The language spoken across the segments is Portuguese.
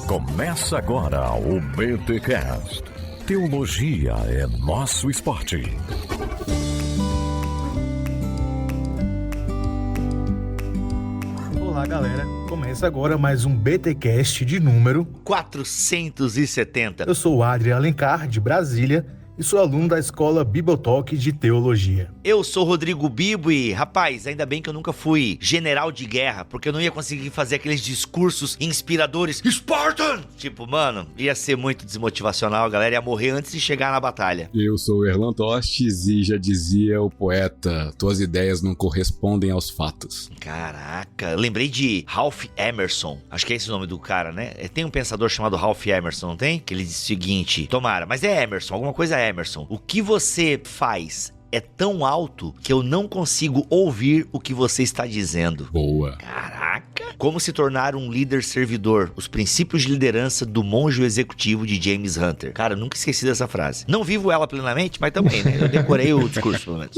Começa agora o BTcast. Teologia é nosso esporte. Olá, galera. Começa agora mais um BTcast de número 470. Eu sou o Adriano Alencar, de Brasília, e sou aluno da Escola Bibotalk de Teologia. Eu sou Rodrigo Bibo e, rapaz, ainda bem que eu nunca fui general de guerra, porque eu não ia conseguir fazer aqueles discursos inspiradores. Spartan! Tipo, mano, ia ser muito desmotivacional, a galera ia morrer antes de chegar na batalha. Eu sou o Erlan Tostes e já dizia o poeta, tuas ideias não correspondem aos fatos. Caraca, lembrei de Ralph Emerson, acho que é esse o nome do cara, né? Tem um pensador chamado Ralph Emerson, não tem? Que ele diz o seguinte, tomara, mas é Emerson, alguma coisa é Emerson. O que você faz é tão alto que eu não consigo ouvir o que você está dizendo. Boa. Caraca! Como se tornar um líder servidor. Os princípios de liderança do monge executivo de James Hunter. Cara, eu nunca esqueci dessa frase. Não vivo ela plenamente, mas também, né? Eu decorei o discurso, pelo menos.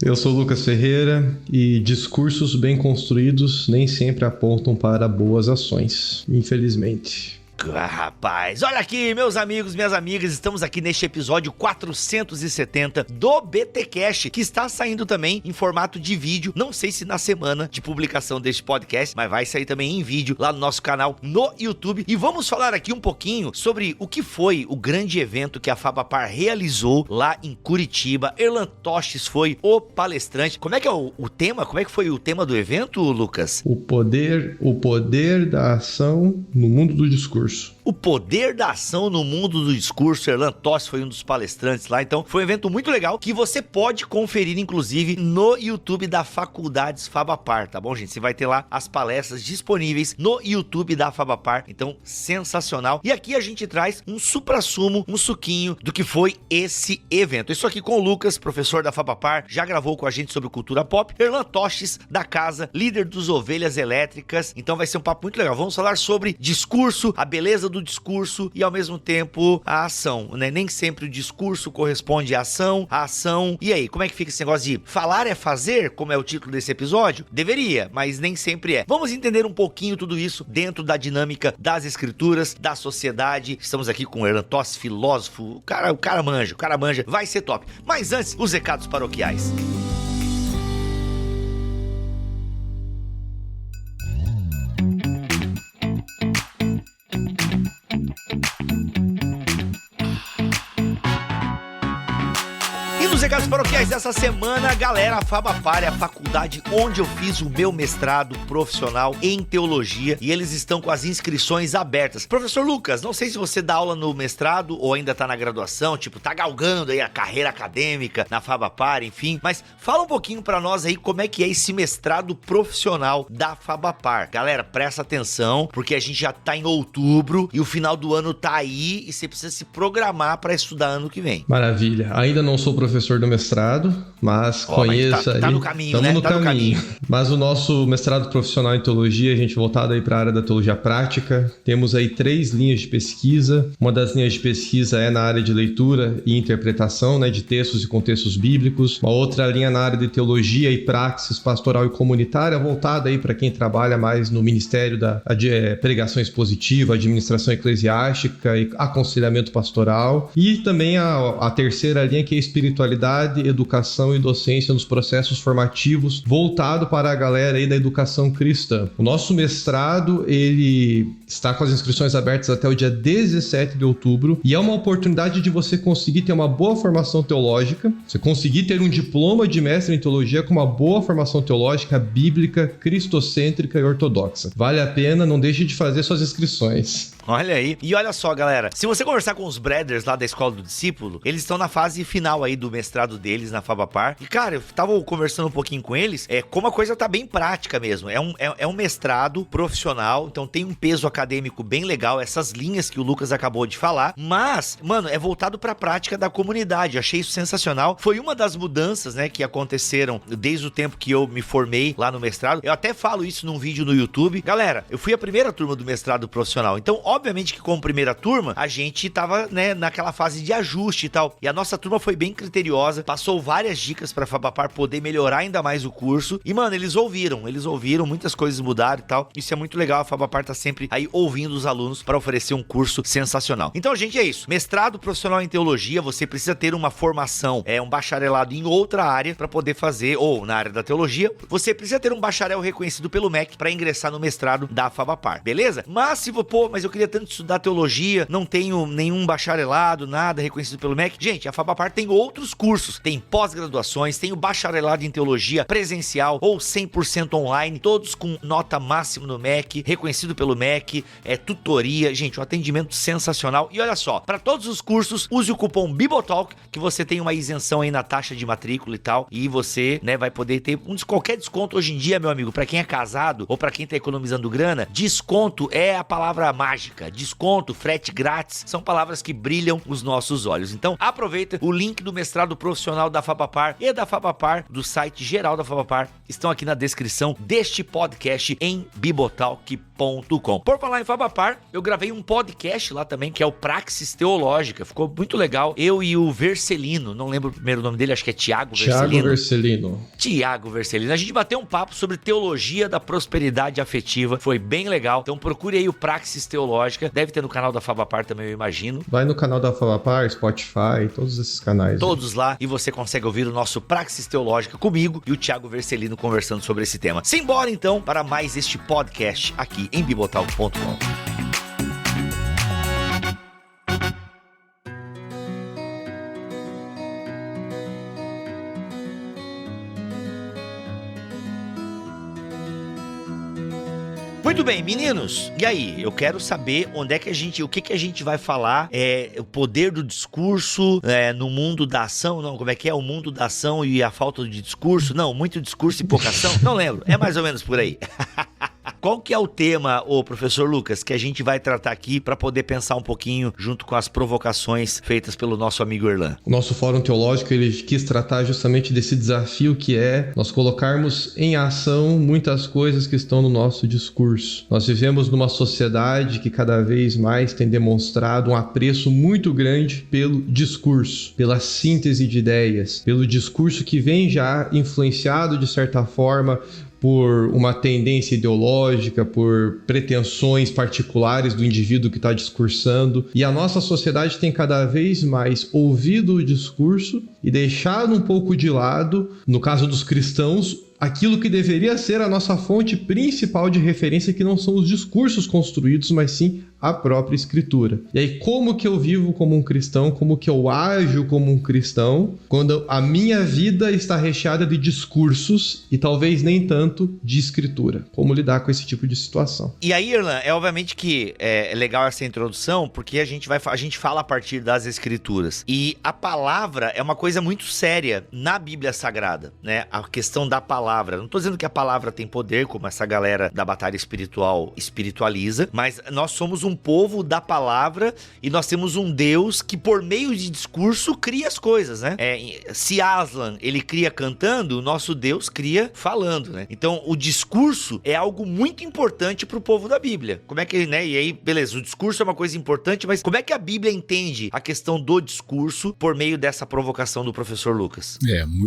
Eu sou o Lucas Ferreira e discursos bem construídos nem sempre apontam para boas ações, infelizmente. Rapaz, olha aqui, meus amigos, minhas amigas, estamos aqui neste episódio 470 do BTcast, que está saindo também em formato de vídeo, não sei se na semana de publicação deste podcast, mas vai sair também em vídeo lá no nosso canal no YouTube, e vamos falar aqui um pouquinho sobre o que foi o grande evento que a Fabapar realizou lá em Curitiba. Erlan Tostes foi o palestrante. Como é que é o tema? Como é que foi o tema do evento, Lucas? O poder da ação no mundo do discurso. O poder da ação no mundo do discurso. Erlan Tostes foi um dos palestrantes lá, então foi um evento muito legal que você pode conferir, inclusive, no YouTube da Faculdades Fabapar, tá bom, gente? Você vai ter lá as palestras disponíveis no YouTube da Fabapar, então sensacional. E aqui a gente traz um suprassumo, um suquinho do que foi esse evento. Isso aqui com o Lucas, professor da Fabapar, já gravou com a gente sobre cultura pop. Erlan Tostes, da casa, líder dos Ovelhas Elétricas, então vai ser um papo muito legal. Vamos falar sobre discurso, a beleza do discurso e ao mesmo tempo a ação, né? Nem sempre o discurso corresponde à ação, e aí, como é que fica esse negócio de falar é fazer, como é o título desse episódio? Deveria, mas nem sempre é. Vamos entender um pouquinho tudo isso dentro da dinâmica das escrituras, da sociedade. Estamos aqui com o Erlan Tostes, filósofo, o cara manja, vai ser top. Mas antes, os recados paroquiais. Os recados paroquiais dessa semana, galera, a Fabapar é a faculdade onde eu fiz o meu mestrado profissional em teologia e eles estão com as inscrições abertas. Professor Lucas, não sei se você dá aula no mestrado ou ainda tá na graduação, tipo, tá galgando aí a carreira acadêmica na Fabapar, enfim, mas fala um pouquinho pra nós aí como é que é esse mestrado profissional da Fabapar. Galera, presta atenção, porque a gente já tá em outubro e o final do ano tá aí e você precisa se programar pra estudar ano que vem. Maravilha. Ainda não sou professor do mestrado, mas conheça mas tá no caminho, né? No caminho. Mas o nosso mestrado profissional em teologia, a gente voltado aí para a área da teologia prática. Temos aí 3 linhas de pesquisa. Uma das linhas de pesquisa é na área de leitura e interpretação, né, de textos e contextos bíblicos. Uma outra linha na área de teologia e praxis pastoral e comunitária, voltada aí para quem trabalha mais no ministério da pregação expositiva, administração eclesiástica e aconselhamento pastoral. E também a terceira linha, que é espiritualidade, educação e docência nos processos formativos, voltado para a galera aí da educação cristã. O nosso mestrado, ele está com as inscrições abertas até o dia 17 de outubro e é uma oportunidade de você conseguir ter uma boa formação teológica, você conseguir ter um diploma de mestre em teologia com uma boa formação teológica, bíblica, cristocêntrica e ortodoxa. Vale a pena, não deixe de fazer suas inscrições. Olha aí. E olha só, galera, se você conversar com os brothers lá da Escola do Discípulo, eles estão na fase final aí do mestrado deles na Fabapar. E, cara, eu tava conversando um pouquinho com eles, como a coisa tá bem prática mesmo. É um mestrado profissional, então tem um peso acadêmico bem legal, essas linhas que o Lucas acabou de falar. Mas, mano, é voltado pra prática da comunidade. Achei isso sensacional. Foi uma das mudanças, né, que aconteceram desde o tempo que eu me formei lá no mestrado. Eu até falo isso num vídeo no YouTube. Galera, eu fui a primeira turma do mestrado profissional. Então, obviamente que como primeira turma, a gente tava, né, naquela fase de ajuste e tal. E a nossa turma foi bem criteriosa, passou várias dicas pra Fabapar poder melhorar ainda mais o curso. E, mano, eles ouviram, muitas coisas mudaram e tal. Isso é muito legal, a Fabapar tá sempre aí ouvindo os alunos para oferecer um curso sensacional. Então, gente, é isso. Mestrado profissional em teologia, você precisa ter uma formação, um bacharelado em outra área para poder fazer, ou na área da teologia, você precisa ter um bacharel reconhecido pelo MEC para ingressar no mestrado da Fabapar, beleza? Mas se mas eu queria tanto estudar teologia, não tenho nenhum bacharelado, nada reconhecido pelo MEC. Gente, a Fabapar tem outros cursos, tem pós-graduações, tem o bacharelado em teologia presencial ou 100% online, todos com nota máxima no MEC, reconhecido pelo MEC, tutoria, gente, um atendimento sensacional. E olha só, para todos os cursos, use o cupom BIBOTALK, que você tem uma isenção aí na taxa de matrícula e tal, e você, né, vai poder ter qualquer desconto hoje em dia, meu amigo, para quem é casado ou para quem tá economizando grana. Desconto é a palavra mágica, desconto, frete grátis, são palavras que brilham os nossos olhos. Então, aproveita, o link do mestrado profissional da Fabapar e da Fabapar, do site geral da Fabapar, estão aqui na descrição deste podcast em bibotalk.com. Por falar em Fabapar, eu gravei um podcast lá também, que é o Praxis Teológica, ficou muito legal. Eu e o Vercelino, não lembro o primeiro nome dele, acho que é Tiago Vercelino. A gente bateu um papo sobre teologia da prosperidade afetiva, foi bem legal. Então procure aí o Praxis Teológica, deve ter no canal da Fabapar também, eu imagino. Vai no canal da Fabapar, Spotify, todos esses canais. Todos lá, e você consegue ouvir o nosso Praxis Teológica comigo e o Tiago Vercelino conversando sobre esse tema. Simbora então para mais este podcast aqui em bibotalk.com. Muito bem, meninos, e aí? Eu quero saber o que a gente vai falar, o poder do discurso no mundo da ação, não, como é que é? O mundo da ação e a falta de discurso? Não, muito discurso e pouca ação? Não lembro, é mais ou menos por aí. Qual que é o tema, professor Lucas, que a gente vai tratar aqui para poder pensar um pouquinho junto com as provocações feitas pelo nosso amigo Erlan? O nosso Fórum Teológico, ele quis tratar justamente desse desafio que é nós colocarmos em ação muitas coisas que estão no nosso discurso. Nós vivemos numa sociedade que cada vez mais tem demonstrado um apreço muito grande pelo discurso, pela síntese de ideias, pelo discurso que vem já influenciado de certa forma por uma tendência ideológica, por pretensões particulares do indivíduo que está discursando. E a nossa sociedade tem cada vez mais ouvido o discurso e deixado um pouco de lado, no caso dos cristãos, aquilo que deveria ser a nossa fonte principal de referência, que não são os discursos construídos, mas sim a própria escritura. E aí, como que eu vivo como um cristão, como que eu ajo como um cristão, quando a minha vida está recheada de discursos e talvez nem tanto de escritura? Como lidar com esse tipo de situação? E aí, Erlan, obviamente que é legal essa introdução, porque a gente fala a partir das escrituras. E a palavra é uma coisa muito séria na Bíblia Sagrada, né? A questão da palavra. Não estou dizendo que a palavra tem poder, como essa galera da batalha espiritual espiritualiza, mas nós somos um povo da palavra e nós temos um Deus que por meio de discurso cria as coisas, né? Se Aslan, ele cria cantando, o nosso Deus cria falando, né? Então o discurso é algo muito importante pro povo da Bíblia. Como é que, né? E aí, beleza, o discurso é uma coisa importante, mas como é que a Bíblia entende a questão do discurso por meio dessa provocação do professor Lucas?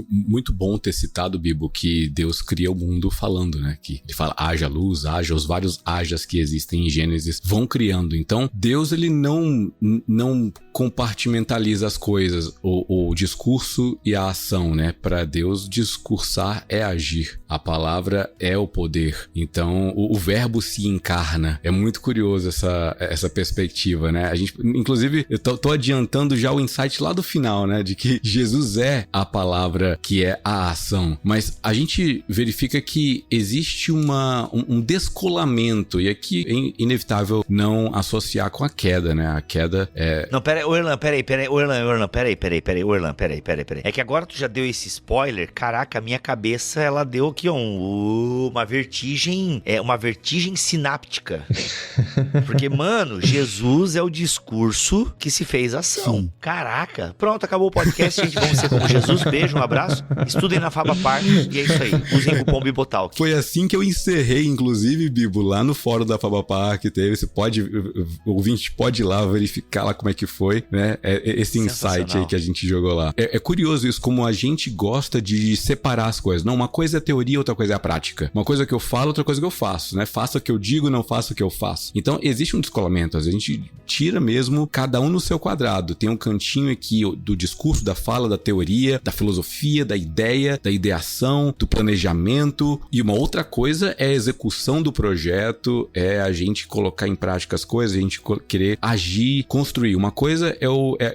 Muito bom ter citado, Bibo, que Deus cria o mundo falando, né? Que ele fala, haja luz, haja, os vários hajas que existem em Gênesis vão criando. Então, Deus, ele não compartimentaliza as coisas, o discurso e a ação, né? Para Deus, discursar é agir. A palavra é o poder. Então, o verbo se encarna. É muito curioso essa perspectiva, né? A gente, inclusive, eu tô adiantando já o insight lá do final, né? De que Jesus é a palavra que é a ação. Mas a gente verifica que existe um descolamento, e aqui é inevitável não associar com a queda, né? A queda é... Não, peraí. É que agora tu já deu esse spoiler, caraca, a minha cabeça, ela deu aqui, uma vertigem sináptica. Porque, mano, Jesus é o discurso que se fez ação. Sim. Caraca. Pronto, acabou o podcast, gente. Vamos ser como Jesus. Beijo, um abraço. Estudem na Fabapar e é isso aí. Usem o cupom BIBOTALK. Foi assim que eu encerrei, inclusive, Bibo, lá no fórum da Fabapar que teve. Você pode o ouvinte pode ir lá verificar lá como é que foi, né? Esse insight aí que a gente jogou lá. É curioso isso, como a gente gosta de separar as coisas. Não, uma coisa é teoria, outra coisa é a prática. Uma coisa que eu falo, outra coisa que eu faço, né? Faça o que eu digo, não faça o que eu faço. Então, existe um descolamento. A gente tira mesmo cada um no seu quadrado. Tem um cantinho aqui do discurso, da fala, da teoria, da filosofia, da ideia, da ideação, do planejamento. E uma outra coisa é a execução do projeto, é a gente colocar em prática as coisas, a gente querer agir, construir. Uma coisa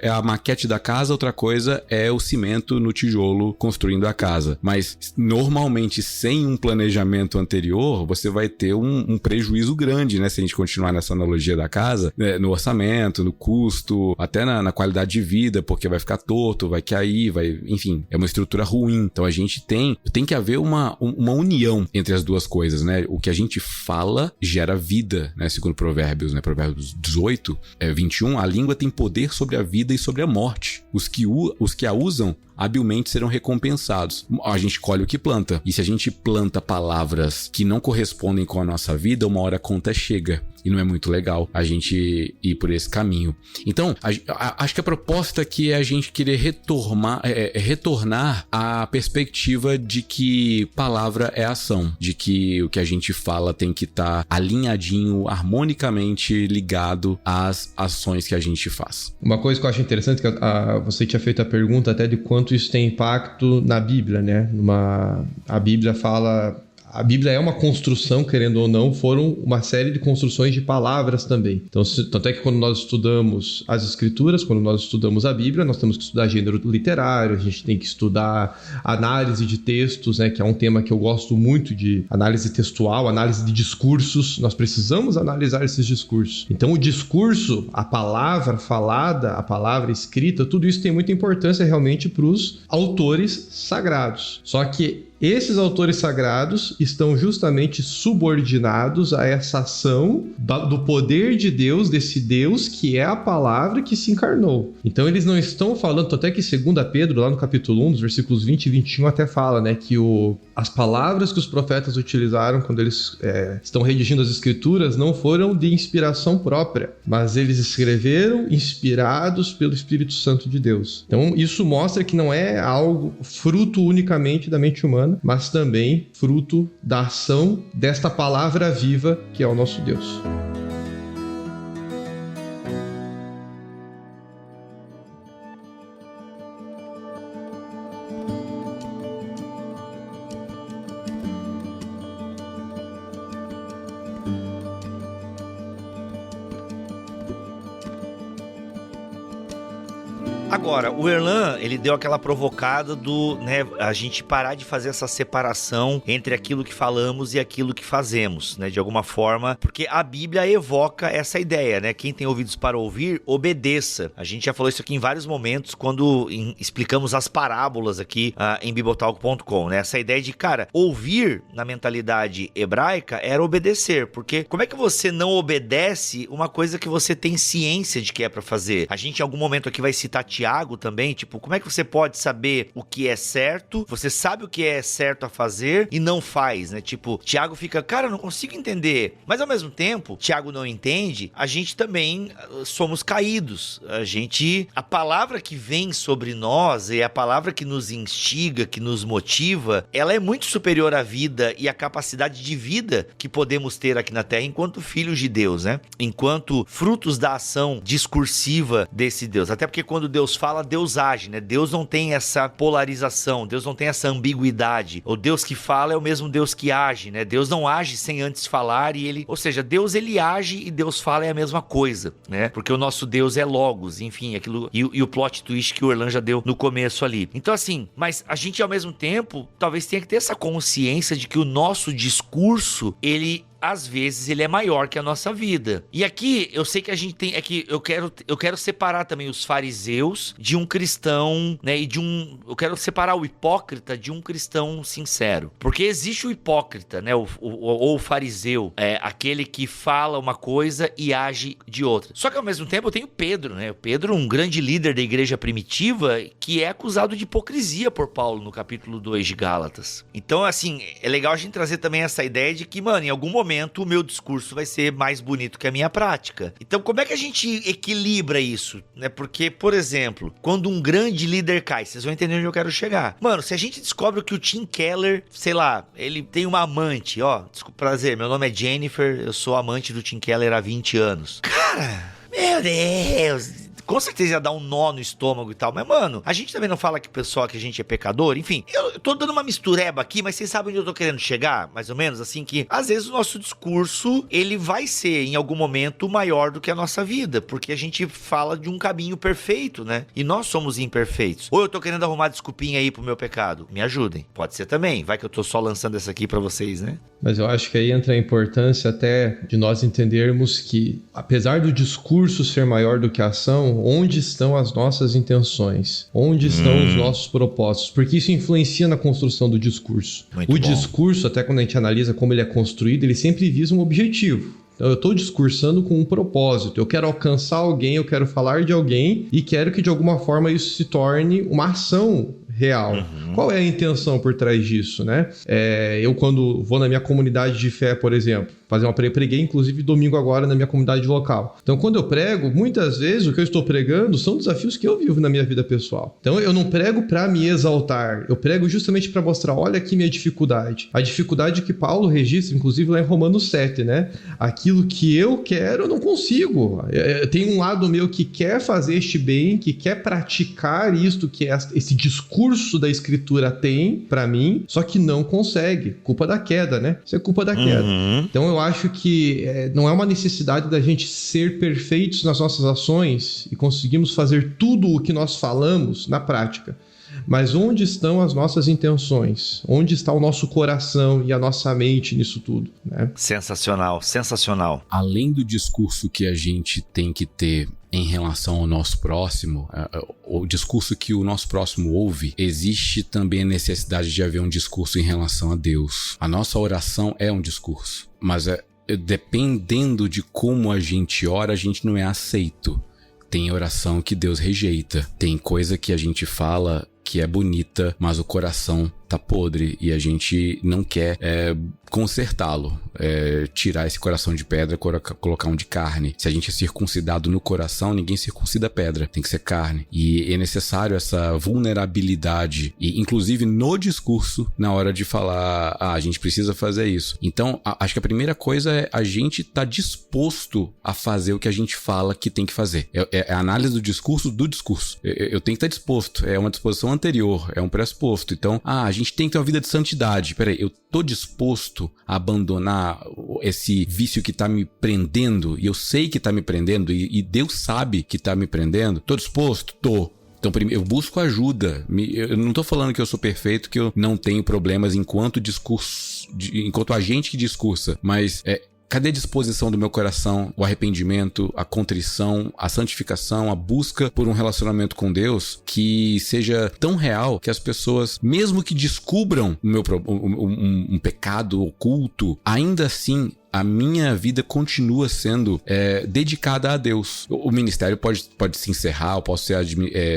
é a maquete da casa, outra coisa é o cimento no tijolo construindo a casa. Mas, normalmente, sem um planejamento anterior, você vai ter um prejuízo grande, né? Se a gente continuar nessa analogia da casa, né? No orçamento, no custo, até na qualidade de vida, porque vai ficar torto, vai cair, enfim, é uma estrutura ruim. Então, a gente tem que haver uma união entre as duas coisas, né? O que a gente fala gera vida, né? Segundo Provérbios, né? Provérbios 18, 21, a língua tem poder sobre a vida e sobre a morte. Os que a usam habilmente serão recompensados. A gente colhe o que planta. E se a gente planta palavras que não correspondem com a nossa vida, uma hora a conta chega. E não é muito legal a gente ir por esse caminho. Então, acho que a proposta aqui é a gente querer retornar à perspectiva de que palavra é ação. De que o que a gente fala tem que estar alinhadinho, harmonicamente ligado às ações que a gente faz. Uma coisa que eu acho interessante, que você tinha feito a pergunta até de quanto isso tem impacto na Bíblia, né? A Bíblia fala... A Bíblia é uma construção, querendo ou não, foram uma série de construções de palavras também. Então, tanto é que quando nós estudamos as Escrituras, quando nós estudamos a Bíblia, nós temos que estudar gênero literário, a gente tem que estudar análise de textos, né, que é um tema que eu gosto muito de análise textual, análise de discursos. Nós precisamos analisar esses discursos. Então, o discurso, a palavra falada, a palavra escrita, tudo isso tem muita importância realmente para os autores sagrados. Só que esses autores sagrados estão justamente subordinados a essa ação do poder de Deus, desse Deus que é a palavra que se encarnou. Então eles não estão falando, até que 2 Pedro, lá no capítulo 1, dos versículos 20 e 21, até fala, né, que as palavras que os profetas utilizaram quando eles estão redigindo as escrituras não foram de inspiração própria, mas eles escreveram inspirados pelo Espírito Santo de Deus. Então isso mostra que não é algo fruto unicamente da mente humana, mas também fruto da ação desta palavra viva que é o nosso Deus. Agora, o Erlan, ele deu aquela provocada né, a gente parar de fazer essa separação entre aquilo que falamos e aquilo que fazemos, né, de alguma forma, porque a Bíblia evoca essa ideia, né, quem tem ouvidos para ouvir, obedeça. A gente já falou isso aqui em vários momentos quando explicamos as parábolas aqui em bibotalk.com, né, essa ideia de, cara, ouvir na mentalidade hebraica era obedecer, porque como é que você não obedece uma coisa que você tem ciência de que é para fazer? A gente em algum momento aqui vai citar Tiago também, tipo, como é que você pode saber o que é certo, você sabe o que é certo a fazer e não faz, né? Tipo, Tiago fica, cara, eu não consigo entender. Mas ao mesmo tempo, Tiago não entende, a gente também somos caídos. A palavra que vem sobre nós e a palavra que nos instiga, que nos motiva, ela é muito superior à vida e à capacidade de vida que podemos ter aqui na Terra enquanto filhos de Deus, né? Enquanto frutos da ação discursiva desse Deus. Até porque quando Deus fala, Deus age, né? Deus não tem essa polarização, Deus não tem essa ambiguidade. O Deus que fala é o mesmo Deus que age, né? Deus não age sem antes falar ou seja, Deus ele age e Deus fala é a mesma coisa, né? Porque o nosso Deus é Logos, enfim, aquilo e o plot twist que o Erlan já deu no começo ali. Então assim, mas a gente ao mesmo tempo, talvez tenha que ter essa consciência de que o nosso discurso, às vezes ele é maior que a nossa vida. E aqui eu sei que a gente tem, eu quero separar também os fariseus de um cristão, né, eu quero separar o hipócrita de um cristão sincero. Porque existe o hipócrita, né, ou o fariseu, aquele que fala uma coisa e age de outra. Só que ao mesmo tempo eu tenho Pedro, né, Pedro, um grande líder da igreja primitiva, que é acusado de hipocrisia por Paulo no capítulo 2 de Gálatas. Então assim, é legal a gente trazer também essa ideia de que, mano, em algum momento momento o meu discurso vai ser mais bonito que a minha prática. Então, como é que a gente equilibra isso, né? Porque, por exemplo, quando um grande líder cai, vocês vão entender onde eu quero chegar. Mano, se a gente descobre que o Tim Keller, sei lá, ele tem uma amante, ó, desculpa, prazer, meu nome é Jennifer, eu sou amante do Tim Keller há 20 anos. Cara, meu Deus... Com certeza ia dar um nó no estômago e tal. Mas, mano, a gente também não fala que o pessoal que a gente é pecador. Enfim, eu tô dando uma mistureba aqui, mas vocês sabem onde eu tô querendo chegar? Mais ou menos, assim, que às vezes o nosso discurso, ele vai ser, em algum momento, maior do que a nossa vida. Porque a gente fala de um caminho perfeito, né? E nós somos imperfeitos. Ou eu tô querendo arrumar desculpinha aí pro meu pecado. Me ajudem. Pode ser também. Vai que eu tô só lançando essa aqui pra vocês, né? Mas eu acho que aí entra a importância até de nós entendermos que, apesar do discurso ser maior do que a ação, onde estão as nossas intenções? Onde estão os nossos propósitos? Porque isso influencia na construção do discurso. O discurso, até quando a gente analisa como ele é construído, ele sempre visa um objetivo. Então, eu estou discursando com um propósito. Eu quero alcançar alguém, eu quero falar de alguém e quero que, de alguma forma, isso se torne uma ação real. Qual é a intenção por trás disso, né? Eu, quando vou na minha comunidade de fé, por exemplo, fazer uma preguei, inclusive, domingo agora na minha comunidade local. Então, quando eu prego, muitas vezes o que eu estou pregando são desafios que eu vivo na minha vida pessoal. Então, eu não prego para me exaltar, eu prego justamente para mostrar, olha aqui minha dificuldade. A dificuldade que Paulo registra, inclusive, lá em Romanos 7, né? Aquilo que eu quero, eu não consigo. Tem um lado meu que quer fazer este bem, que quer praticar isto que esse discurso da Escritura tem para mim, só que não consegue. Culpa da queda, né? Isso é culpa da queda. Então, eu acho que não é uma necessidade da gente ser perfeitos nas nossas ações e conseguirmos fazer tudo o que nós falamos na prática. Mas onde estão as nossas intenções? Onde está o nosso coração e a nossa mente nisso tudo, né? Sensacional, sensacional. Além do discurso que a gente tem que ter em relação ao nosso próximo, o discurso que o nosso próximo ouve, existe também a necessidade de haver um discurso em relação a Deus. A nossa oração é um discurso, mas dependendo de como a gente ora, a gente não é aceito. Tem oração que Deus rejeita, tem coisa que a gente fala que é bonita, mas o coração tá podre e a gente não quer consertá-lo, tirar esse coração de pedra, colocar um de carne. Se a gente é circuncidado no coração, ninguém circuncida a pedra, tem que ser carne. E é necessário essa vulnerabilidade, e inclusive no discurso, na hora de falar, a gente precisa fazer isso. Então, acho que a primeira coisa é a gente tá disposto a fazer o que a gente fala que tem que fazer. É a análise do discurso. Eu tenho que estar disposto, é uma disposição anterior, é um pressuposto. Então, a gente tem que ter uma vida de santidade. Peraí, eu tô disposto a abandonar esse vício que tá me prendendo, e eu sei que tá me prendendo, e Deus sabe que tá me prendendo. Tô disposto? Tô. Então, primeiro, eu busco ajuda. Eu não tô falando que eu sou perfeito, que eu não tenho problemas enquanto agente que discursa, mas cadê a disposição do meu coração, o arrependimento, a contrição, a santificação, a busca por um relacionamento com Deus que seja tão real que as pessoas, mesmo que descubram um pecado oculto, ainda assim a minha vida continua sendo dedicada a Deus. O ministério pode se encerrar, eu posso ser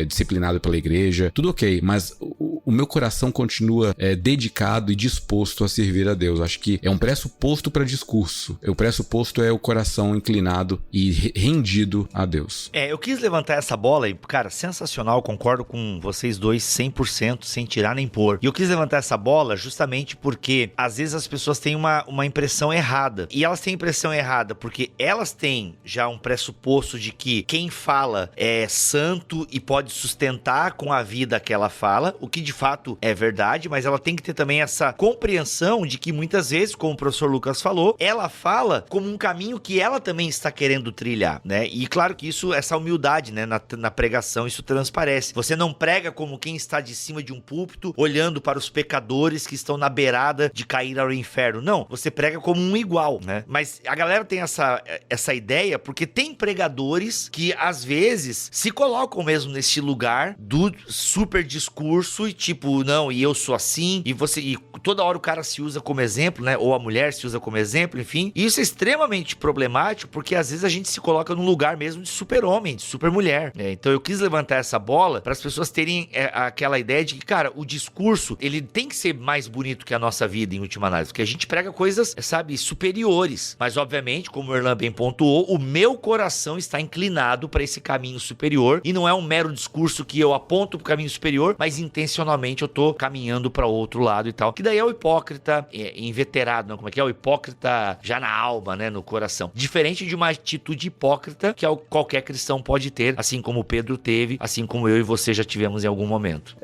disciplinado pela igreja, tudo ok, mas o meu coração continua dedicado e disposto a servir a Deus. Acho que é um pressuposto para discurso. O pressuposto é o coração inclinado e rendido a Deus. Eu quis levantar essa bola e, cara, sensacional, concordo com vocês dois 100%, sem tirar nem pôr. E eu quis levantar essa bola justamente porque, às vezes, as pessoas têm uma impressão errada. E elas têm a impressão errada porque elas têm já um pressuposto de que quem fala é santo e pode sustentar com a vida aquela fala, o que de fato é verdade, mas ela tem que ter também essa compreensão de que muitas vezes, como o professor Lucas falou, ela fala como um caminho que ela também está querendo trilhar, né? E claro que essa humildade, né, na pregação, isso transparece. Você não prega como quem está de cima de um púlpito, olhando para os pecadores que estão na beirada de cair ao inferno. Não, você prega como um igual, né? Mas a galera tem essa ideia porque tem pregadores que às vezes se colocam mesmo nesse lugar do super discurso e tipo, não, e eu sou assim, e toda hora o cara se usa como exemplo, né? Ou a mulher se usa como exemplo, enfim. E isso é extremamente problemático, porque às vezes a gente se coloca num lugar mesmo de super-homem, de super-mulher, né? Então eu quis levantar essa bola para as pessoas terem aquela ideia de que, cara, o discurso, ele tem que ser mais bonito que a nossa vida, em última análise, porque a gente prega coisas, sabe, superiores. Mas, obviamente, como o Erlan bem pontuou, o meu coração está inclinado para esse caminho superior, e não é um mero discurso que eu aponto pro caminho superior, mas intencionalmente eu tô caminhando para outro lado e tal. Que daí é o hipócrita inveterado, não? Como é que é? O hipócrita já na alma, né? No coração. Diferente de uma atitude hipócrita que qualquer cristão pode ter, assim como Pedro teve, assim como eu e você já tivemos em algum momento.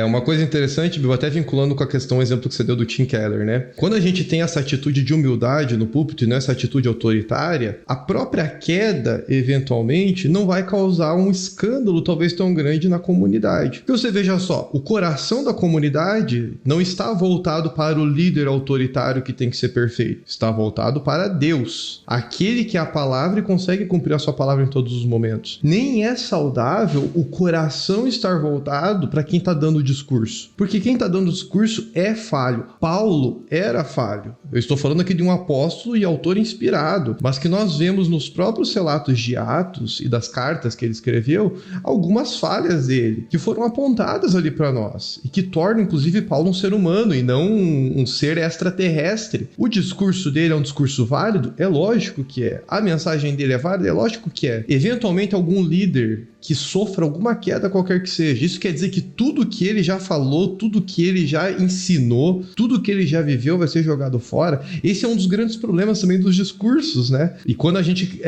Uma coisa interessante, Bill, até vinculando com a questão, o exemplo que você deu do Tim Keller, né? Quando a gente tem essa atitude de humildade no púlpito e não essa atitude autoritária, a própria queda, eventualmente, não vai causar um escândalo talvez tão grande na comunidade. Porque você veja só, o coração da comunidade não está voltado para o líder autoritário que tem que ser perfeito. Está voltado para Deus, aquele que é a palavra e consegue cumprir a sua palavra em todos os momentos. Nem é saudável o coração estar voltado para quem está dando o discurso. Porque quem está dando o discurso é falho. Paulo era falho. Eu estou falando aqui de um apóstolo e autor inspirado, mas que nós vemos nos próprios relatos de Atos e das cartas que ele escreveu, algumas falhas dele, que foram apontadas ali para nós, e que tornam, inclusive, Paulo um ser humano e não um ser extraterrestre. O discurso dele é um discurso válido? É lógico que é. A mensagem dele é válida? É lógico que é. Eventualmente, algum líder que sofra alguma queda qualquer que seja. Isso quer dizer que tudo que ele já falou, tudo que ele já ensinou, tudo que ele já viveu vai ser jogado fora. Esse é um dos grandes problemas também dos discursos, né? E quando a gente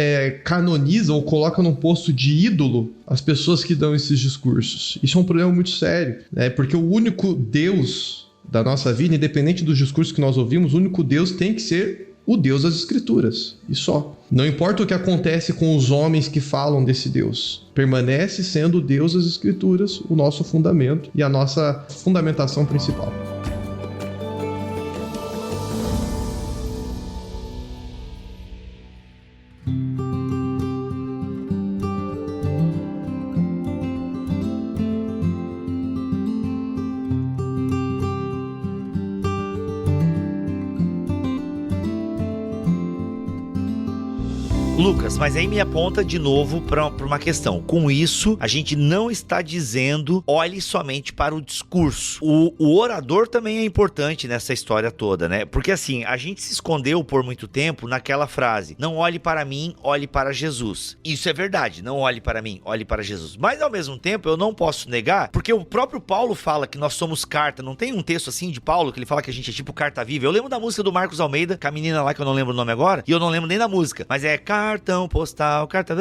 canoniza ou coloca num posto de ídolo as pessoas que dão esses discursos, isso é um problema muito sério, né? Porque o único Deus da nossa vida, independente dos discursos que nós ouvimos, o único Deus tem que ser o Deus das Escrituras, e só. Não importa o que acontece com os homens que falam desse Deus, permanece sendo o Deus das Escrituras o nosso fundamento e a nossa fundamentação principal. Lucas, mas aí me aponta de novo para uma questão. Com isso, a gente não está dizendo olhe somente para o discurso. O orador também é importante nessa história toda, né? Porque assim, a gente se escondeu por muito tempo naquela frase: não olhe para mim, olhe para Jesus. Isso é verdade, não olhe para mim, olhe para Jesus. Mas ao mesmo tempo, eu não posso negar, porque o próprio Paulo fala que nós somos carta. Não tem um texto assim de Paulo que ele fala que a gente é tipo carta viva? Eu lembro da música do Marcos Almeida, com a menina lá que eu não lembro o nome agora, e eu não lembro nem da música, mas é cartão postal, carta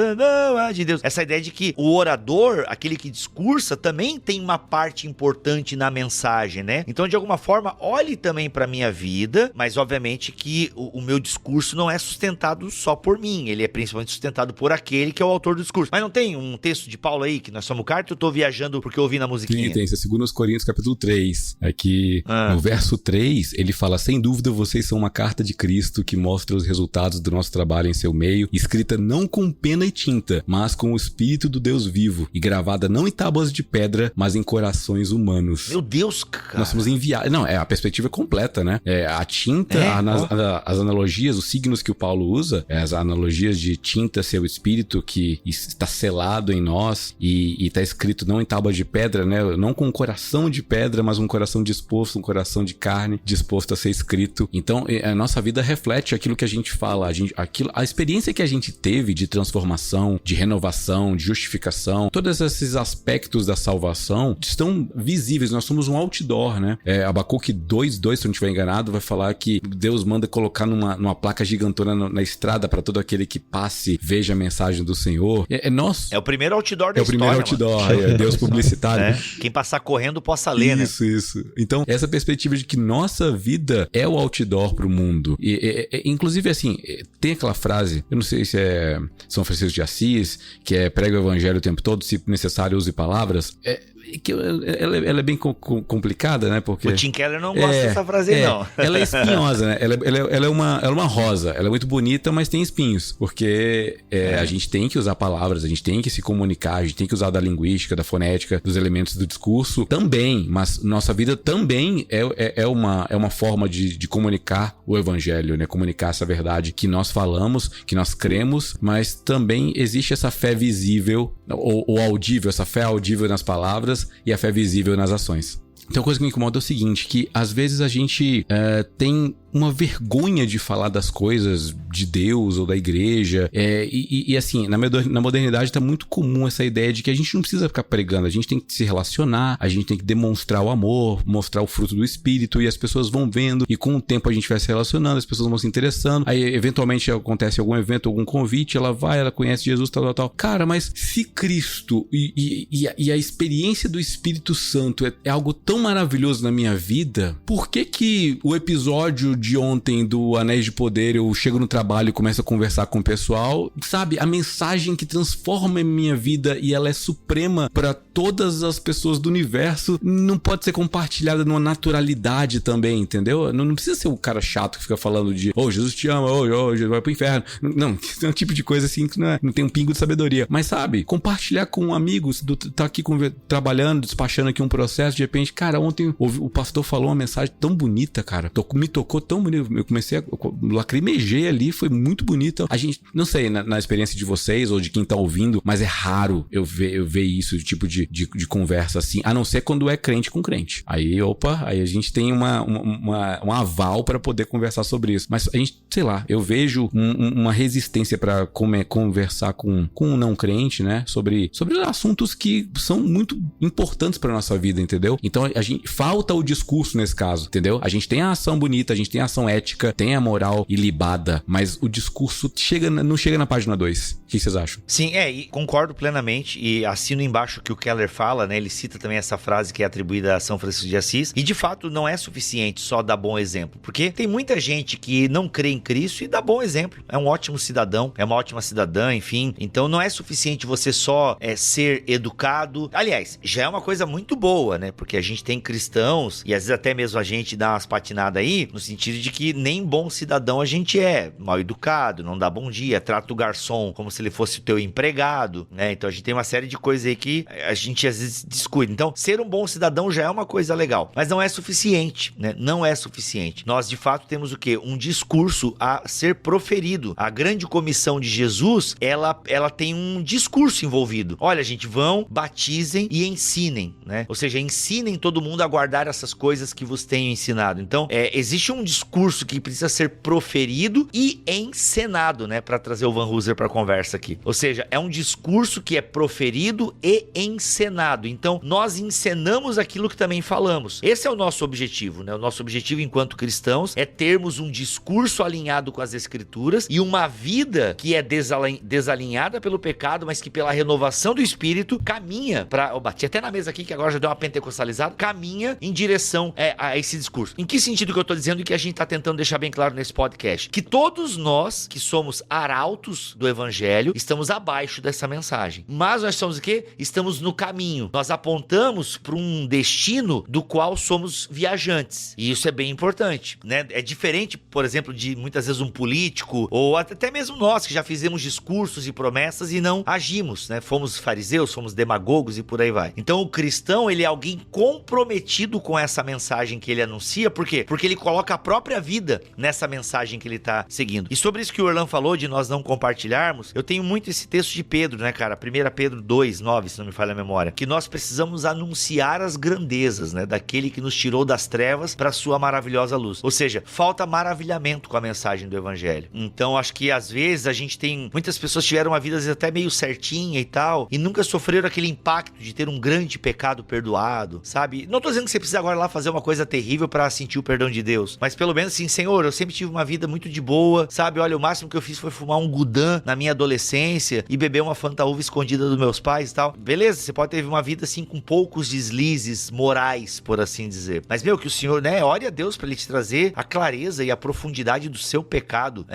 de Deus. Essa ideia de que o orador, aquele que discursa, também tem uma parte importante na mensagem, né? Então, de alguma forma, olhe também para minha vida, mas obviamente que o meu discurso não é sustentado só por mim, ele é principalmente sustentado por aquele que é o autor do discurso. Mas não tem um texto de Paulo aí, que nós somos carta, eu tô viajando porque eu ouvi na musiquinha? Sim, tem, isso é 2 Coríntios capítulo 3, aqui no verso 3, ele fala: sem dúvida vocês são uma carta de Cristo que mostra os resultados do nosso trabalho em seu meio, escrita não com pena e tinta, mas com o Espírito do Deus vivo, e gravada não em tábuas de pedra, mas em corações humanos. Meu Deus, cara. Nós somos enviados. Não, a perspectiva completa, né? A tinta, as analogias, os signos que o Paulo usa, as analogias de tinta ser o Espírito que está selado em nós e está escrito não em tábuas de pedra, né? Não com um coração de pedra, mas um coração disposto, um coração de carne disposto a ser escrito. Então, a nossa vida reflete aquilo que a gente fala, a experiência que a gente teve de transformação, de renovação, de justificação, todos esses aspectos da salvação estão visíveis. Nós somos um outdoor, né? Abacuque 2:2, se eu não estiver enganado, vai falar que Deus manda colocar numa placa gigantona na estrada para todo aquele que passe, veja a mensagem do Senhor. Nós. É o primeiro outdoor da história. É o primeiro outdoor, é Deus publicitário. Quem passar correndo possa ler, isso, né? Isso. Então, essa perspectiva de que nossa vida é o outdoor pro mundo. Inclusive, assim, tem aquela frase, eu não sei se é São Francisco de Assis, que é prega o evangelho o tempo todo, se necessário use palavras. ela é bem complicada, né? Porque o Tim Keller não gosta dessa frase aí, não. Ela é espinhosa, né? Ela é uma rosa. Ela é muito bonita, mas tem espinhos. Porque a gente tem que usar palavras, a gente tem que se comunicar, a gente tem que usar da linguística, da fonética, dos elementos do discurso também. Mas nossa vida também é uma forma de comunicar o evangelho, né? Comunicar essa verdade que nós falamos, que nós cremos, mas também existe essa fé visível ou audível, essa fé audível nas palavras e a fé visível nas ações. Então, a coisa que me incomoda é o seguinte, que às vezes a gente tem uma vergonha de falar das coisas de Deus ou da igreja. E assim, na modernidade tá muito comum essa ideia de que a gente não precisa ficar pregando, a gente tem que se relacionar, a gente tem que demonstrar o amor, mostrar o fruto do Espírito, e as pessoas vão vendo, e com o tempo a gente vai se relacionando, as pessoas vão se interessando, aí eventualmente acontece algum evento, algum convite, ela conhece Jesus, tal. Cara, mas se Cristo e a experiência do Espírito Santo é algo tão maravilhoso na minha vida, por que o episódio de ontem do Anéis de Poder, eu chego no trabalho e começo a conversar com o pessoal, sabe? A mensagem que transforma a minha vida e ela é suprema para todas as pessoas do universo, não pode ser compartilhada numa naturalidade também, entendeu? Não precisa ser o cara chato que fica falando de Jesus te ama, Jesus vai pro inferno. Não, é um tipo de coisa assim que não tem um pingo de sabedoria. Mas sabe, compartilhar com amigos, tá aqui trabalhando, despachando aqui um processo, de repente, cara, ontem o pastor falou uma mensagem tão bonita, cara, me tocou tão bonito, eu comecei lacrimejei ali, foi muito bonito. A gente, não sei, na experiência de vocês ou de quem tá ouvindo, mas é raro eu ver isso, tipo de conversa assim, a não ser quando é crente com crente. Aí a gente tem um aval pra poder conversar sobre isso. Mas a gente, sei lá, eu vejo uma resistência pra conversar com um não crente, né, sobre assuntos que são muito importantes pra nossa vida, entendeu? Então a gente falta o discurso nesse caso, entendeu? A gente tem a ação bonita, a gente tem a ação ética, tem a moral ilibada, mas o discurso não chega na página 2. O que vocês acham? Sim, e concordo plenamente, e assino embaixo o que o Keller fala, né? Ele cita também essa frase que é atribuída a São Francisco de Assis, e de fato não é suficiente só dar bom exemplo, porque tem muita gente que não crê em Cristo e dá bom exemplo, é um ótimo cidadão, é uma ótima cidadã, enfim, então não é suficiente você só ser educado. Aliás, já é uma coisa muito boa, né? Porque a gente tem cristãos, e às vezes até mesmo a gente dá umas patinadas aí, no sentido de que nem bom cidadão a gente é, mal educado, não dá bom dia, trata o garçom como se ele fosse o teu empregado, né? Então a gente tem uma série de coisas aí que a gente às vezes descuida. Então, ser um bom cidadão já é uma coisa legal, mas não é suficiente, né? Não é suficiente. Nós, de fato, temos o quê? Um discurso a ser proferido. A grande comissão de Jesus, ela tem um discurso envolvido. Olha, gente, vão, batizem e ensinem, né? Ou seja, ensinem todo mundo a guardar essas coisas que vos tenho ensinado. Então, existe um discurso que precisa ser proferido e encenado, né? Para trazer o Van Hooser para a conversa aqui. Ou seja, é um discurso que é proferido e encenado. Então, nós encenamos aquilo que também falamos. Esse é o nosso objetivo, né? O nosso objetivo enquanto cristãos é termos um discurso alinhado com as Escrituras e uma vida que é desalinhada pelo pecado, mas que pela renovação do Espírito caminha para... Eu bati até na mesa aqui, que agora já deu uma pentecostalizada, caminha em direção a esse discurso. Em que sentido que eu tô dizendo e que a gente tá tentando deixar bem claro nesse podcast? Que todos nós, que somos arautos do Evangelho, estamos abaixo dessa mensagem. Mas nós somos o quê? Estamos no caminho. Nós apontamos para um destino do qual somos viajantes. E isso é bem importante, né? É diferente, por exemplo, de muitas vezes um político, ou até mesmo nós, que já fizemos discursos e promessas e não agimos, né? Fomos fariseus, fomos demagogos e por aí vai. Então o cristão, ele é alguém comprometido com essa mensagem que ele anuncia. Por quê? Porque ele coloca a própria vida nessa mensagem que ele tá seguindo. E sobre isso que o Orlan falou, de nós não compartilharmos, eu tenho muito esse texto de Pedro, né, cara? 1 Pedro 2:9, se não me falha a memória. Que nós precisamos anunciar as grandezas, né? Daquele que nos tirou das trevas para sua maravilhosa luz. Ou seja, falta maravilhamento com a mensagem do Evangelho. Então, acho que às vezes a gente tem... Muitas pessoas tiveram uma vida às vezes até meio certinha e tal, e nunca sofreram aquele impacto de ter um grande pecado perdoado, sabe? Não tô dizendo que você precisa agora lá fazer uma coisa terrível para sentir o perdão de Deus, mas pelo menos assim, Senhor, eu sempre tive uma vida muito de boa, sabe? Olha, o máximo que eu fiz foi fumar um Gudan na minha adolescência e beber uma Fanta-Uva escondida dos meus pais e tal. Beleza, você pode ter uma vida assim com poucos deslizes morais, por assim dizer. Mas, meu, que o Senhor, né, ore a Deus pra Ele te trazer a clareza e a profundidade do seu pecado.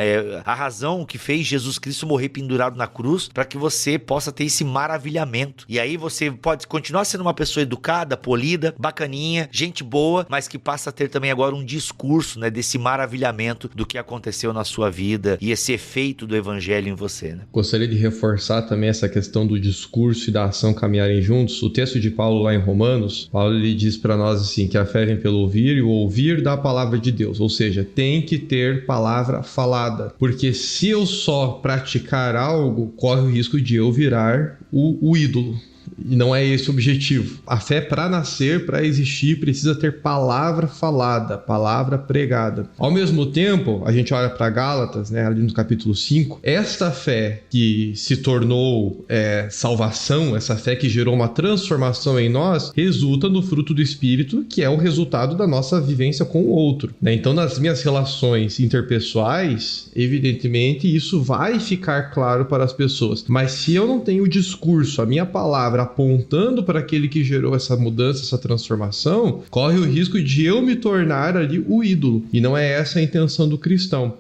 A razão que fez Jesus Cristo morrer pendurado na cruz, pra que você possa ter esse maravilhamento. E aí você pode continuar sendo uma pessoa educada, polida, bacaninha, gente boa, mas que passa a ter também agora um discurso, né, desse maravilhamento do que aconteceu na sua vida e esse efeito do evangelho em você, né? Gostaria de reforçar também essa questão do discurso e da ação caminharem juntos. O texto de Paulo lá em Romanos, Paulo ele diz para nós assim, que a fé vem pelo ouvir e o ouvir da palavra de Deus, ou seja, tem que ter palavra falada, porque se eu só praticar algo, corre o risco de eu virar o ídolo. E não é esse o objetivo. A fé, para nascer, para existir, precisa ter palavra falada, palavra pregada. Ao mesmo tempo, a gente olha para Gálatas, né, ali no capítulo 5, esta fé que se tornou salvação, essa fé que gerou uma transformação em nós, resulta no fruto do Espírito, que é o resultado da nossa vivência com o outro, né? Então, nas minhas relações interpessoais, evidentemente, isso vai ficar claro para as pessoas. Mas se eu não tenho o discurso, a minha palavra apontando para aquele que gerou essa mudança, essa transformação, corre o risco de eu me tornar ali o ídolo. E não é essa a intenção do cristão.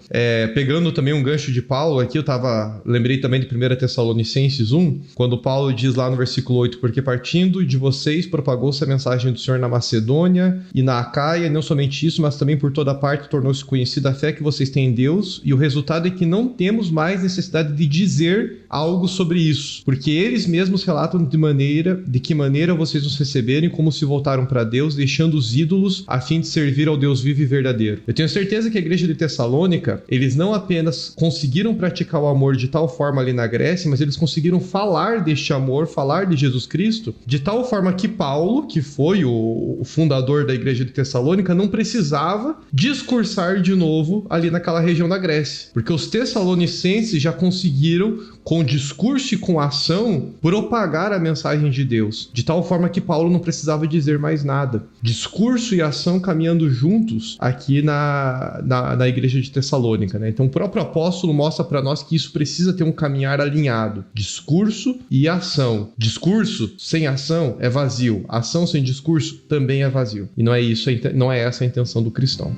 Pegando também um gancho de Paulo aqui, lembrei também de 1 Tessalonicenses 1, quando Paulo diz lá no versículo 8, porque partindo de vocês propagou-se a mensagem do Senhor na Macedônia e na Acaia, e não somente isso, mas também por toda parte tornou-se conhecida a fé que vocês têm em Deus, e o resultado é que não temos mais necessidade de dizer algo sobre isso, porque eles mesmos relatam de que maneira vocês nos receberem, como se voltaram para Deus, deixando os ídolos a fim de servir ao Deus vivo e verdadeiro. Eu tenho certeza que a igreja de Tessalônica, eles não apenas conseguiram praticar o amor de tal forma ali na Grécia, mas eles conseguiram falar deste amor, falar de Jesus Cristo, de tal forma que Paulo, que foi o fundador da igreja de Tessalônica, não precisava discursar de novo ali naquela região da Grécia, porque os tessalonicenses já conseguiram, com discurso e com ação, propagar a mensagem de Deus, de tal forma que Paulo não precisava dizer mais nada. Discurso e ação caminhando juntos aqui na igreja de Tessalônica, né? Então o próprio apóstolo mostra para nós que isso precisa ter um caminhar alinhado. Discurso e ação. Discurso sem ação é vazio. Ação sem discurso também é vazio. E não é essa a intenção do cristão.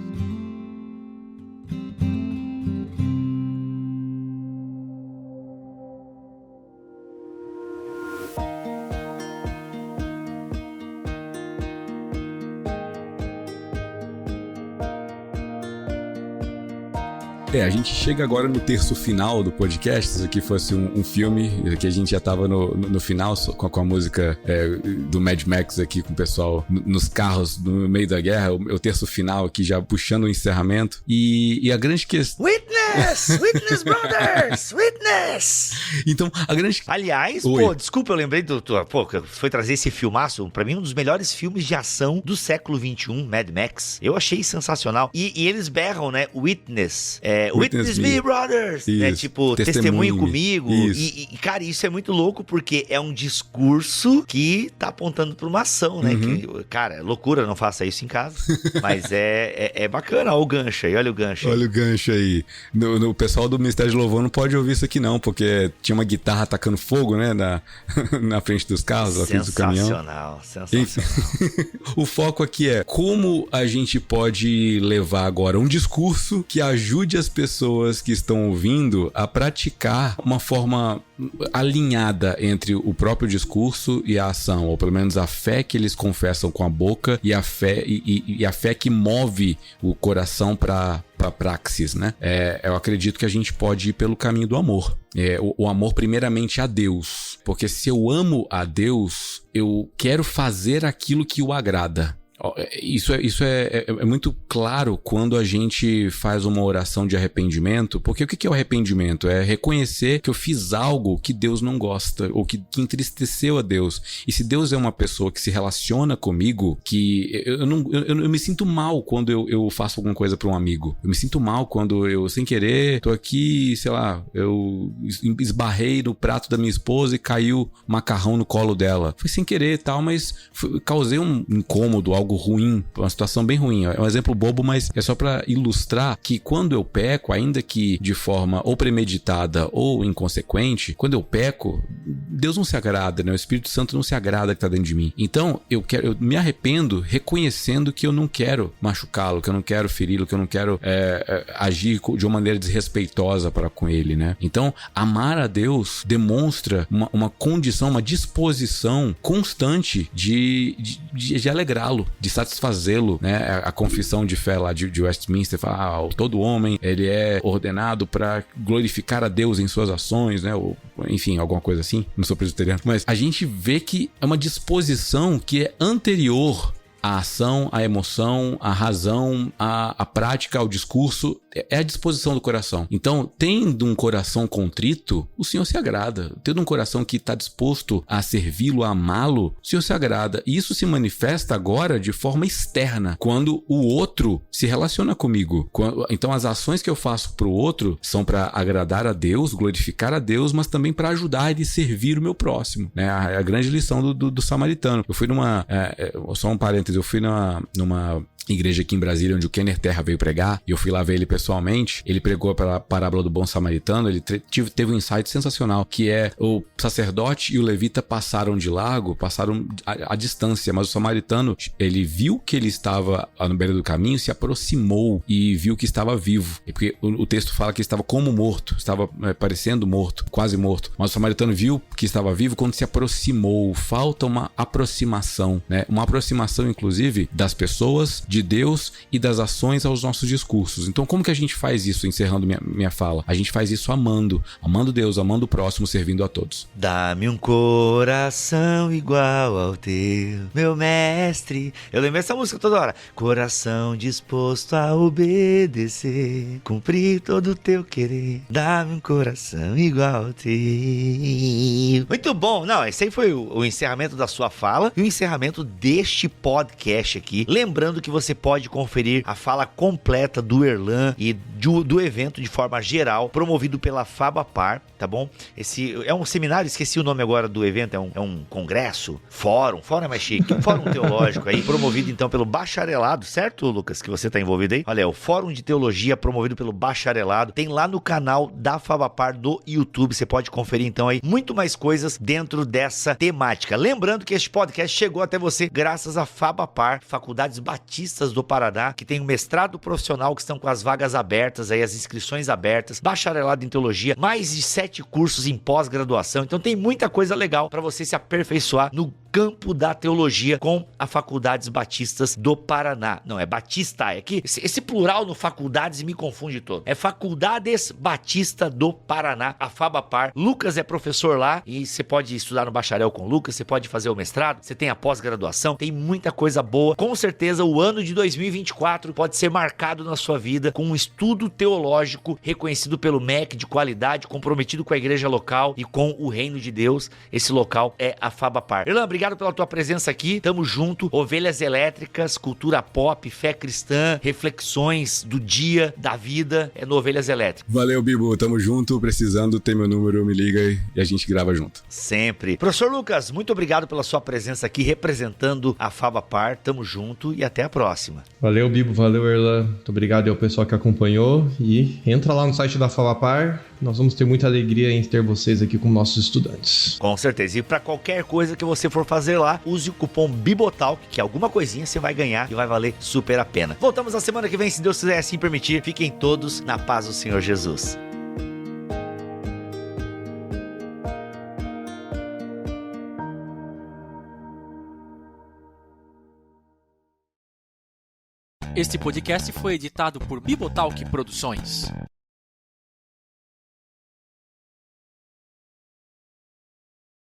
A gente chega agora no terço final do podcast. Se isso aqui fosse um filme, que a gente já tava no final com a música do Mad Max aqui, com o pessoal nos carros no meio da guerra, o terço final aqui já puxando o encerramento. E a grande questão... Witness! Witness, brothers! Witness! Então, a grande... Aliás, desculpa, eu lembrei foi trazer esse filmaço, pra mim um dos melhores filmes de ação do século XXI, Mad Max. Eu achei sensacional. E eles berram, né? Witness. Witness me, brothers! Né? Tipo, testemunho comigo. E, cara, isso é muito louco, porque é um discurso que tá apontando pra uma ação, né? Que, cara, loucura, não faça isso em casa. Mas é bacana. Olha o gancho aí, olha o gancho aí. Olha o gancho aí. O pessoal do Ministério de Louvor não pode ouvir isso aqui não, porque tinha uma guitarra atacando fogo, né? Na frente dos carros, na frente do caminhão. Sensacional. O foco aqui é como a gente pode levar agora um discurso que ajude as pessoas que estão ouvindo a praticar uma forma alinhada entre o próprio discurso e a ação, ou pelo menos a fé que eles confessam com a boca e a fé que move o coração para praxis, né? Eu acredito que a gente pode ir pelo caminho do amor. O amor primeiramente a Deus, porque se eu amo a Deus, eu quero fazer aquilo que o agrada. Isso é muito claro quando a gente faz uma oração de arrependimento, porque o que é o arrependimento? É reconhecer que eu fiz algo que Deus não gosta, ou que entristeceu a Deus. E se Deus é uma pessoa que se relaciona comigo, que eu me sinto mal quando eu faço alguma coisa para um amigo. Eu me sinto mal quando eu, sem querer, tô aqui, sei lá, eu esbarrei no prato da minha esposa e caiu macarrão no colo dela. Foi sem querer e tal, mas causei um incômodo, algo algo ruim, uma situação bem ruim. É um exemplo bobo, mas é só para ilustrar que quando eu peco, ainda que de forma ou premeditada ou inconsequente, quando eu peco, Deus não se agrada, né? O Espírito Santo não se agrada que está dentro de mim. Então, eu me arrependo reconhecendo que eu não quero machucá-lo, que eu não quero feri-lo, que eu não quero agir de uma maneira desrespeitosa para com ele, né? Então, amar a Deus demonstra uma condição, uma disposição constante de alegrá-lo, de satisfazê-lo, né? A confissão de fé lá de Westminster fala, todo homem, ele é ordenado para glorificar a Deus em suas ações, né? Ou, enfim, alguma coisa assim. Não sou presbiteriano, mas a gente vê que é uma disposição que é anterior à ação, à emoção, à razão, à prática, ao discurso, é a disposição do coração. Então, tendo um coração contrito, o Senhor se agrada. Tendo um coração que está disposto a servi-lo, a amá-lo, o Senhor se agrada. E isso se manifesta agora de forma externa, quando o outro se relaciona comigo. Então, as ações que eu faço para o outro são para agradar a Deus, glorificar a Deus, mas também para ajudar e servir o meu próximo, né? A grande lição do samaritano. Eu fui só um parênteses, eu fui numa igreja aqui em Brasília, onde o Kenner Terra veio pregar, e eu fui lá ver ele pessoalmente. Ele pregou a parábola do bom samaritano. Ele teve um insight sensacional, que é o sacerdote e o levita passaram à distância, mas o samaritano, ele viu que ele estava no beira do caminho, se aproximou e viu que estava vivo, porque o texto fala que estava como morto, estava parecendo morto, quase morto, mas o samaritano viu que estava vivo quando se aproximou. Falta uma aproximação, né? Uma aproximação, inclusive, das pessoas, de Deus e das ações aos nossos discursos. Então, como que a gente faz isso, encerrando minha fala? A gente faz isso amando Deus, amando o próximo, servindo a todos. Dá-me um coração igual ao teu, meu mestre. Eu lembro essa música toda hora. Coração disposto a obedecer, cumprir todo o teu querer. Dá-me um coração igual ao teu. Muito bom. Não, esse aí foi o encerramento da sua fala e o encerramento deste podcast aqui. Lembrando que você pode conferir a fala completa do Erlan e do evento de forma geral, promovido pela Fabapar, tá bom? Esse é um seminário, esqueci o nome agora do evento, é um congresso, fórum é mais chique, um fórum teológico aí, promovido então pelo bacharelado, certo, Lucas, que você tá envolvido aí? Olha, o fórum de teologia promovido pelo bacharelado, tem lá no canal da Fabapar do YouTube, você pode conferir então aí muito mais coisas dentro dessa temática. Lembrando que este podcast chegou até você graças a Fabapar, Faculdades Batistas do Paraná, que tem um mestrado profissional, que estão com as vagas abertas aí, as inscrições abertas, bacharelado em teologia, mais de 7 cursos em pós-graduação, então tem muita coisa legal para você se aperfeiçoar no campo da teologia com a Faculdades Batistas do Paraná. Não, é Batista, é que esse plural no faculdades me confunde todo. É Faculdades Batista do Paraná, a Fabapar. Lucas é professor lá e você pode estudar no bacharel com o Lucas, você pode fazer o mestrado, você tem a pós-graduação, tem muita coisa boa. Com certeza o ano de 2024 pode ser marcado na sua vida com um estudo teológico reconhecido pelo MEC de qualidade, comprometido com a igreja local e com o reino de Deus. Esse local é a Fabapar. Erlan, obrigado pela tua presença aqui, tamo junto. Ovelhas elétricas, cultura pop, fé cristã, reflexões do dia, da vida, é no Ovelhas Elétricas. Valeu, Bibo, tamo junto, precisando, tem meu número, me liga e a gente grava junto. Sempre. Professor Lucas, muito obrigado pela sua presença aqui, representando a Fabapar, tamo junto e até a próxima. Valeu, Bibo, valeu, Erlan, muito obrigado ao pessoal que acompanhou e entra lá no site da Fabapar, nós vamos ter muita alegria em ter vocês aqui como nossos estudantes. Com certeza, e para qualquer coisa que você for fazer lá, use o cupom BIBOTALK, que alguma coisinha você vai ganhar e vai valer super a pena. Voltamos na semana que vem, se Deus quiser assim permitir. Fiquem todos na paz do Senhor Jesus. Este podcast foi editado por Bibotalk Produções.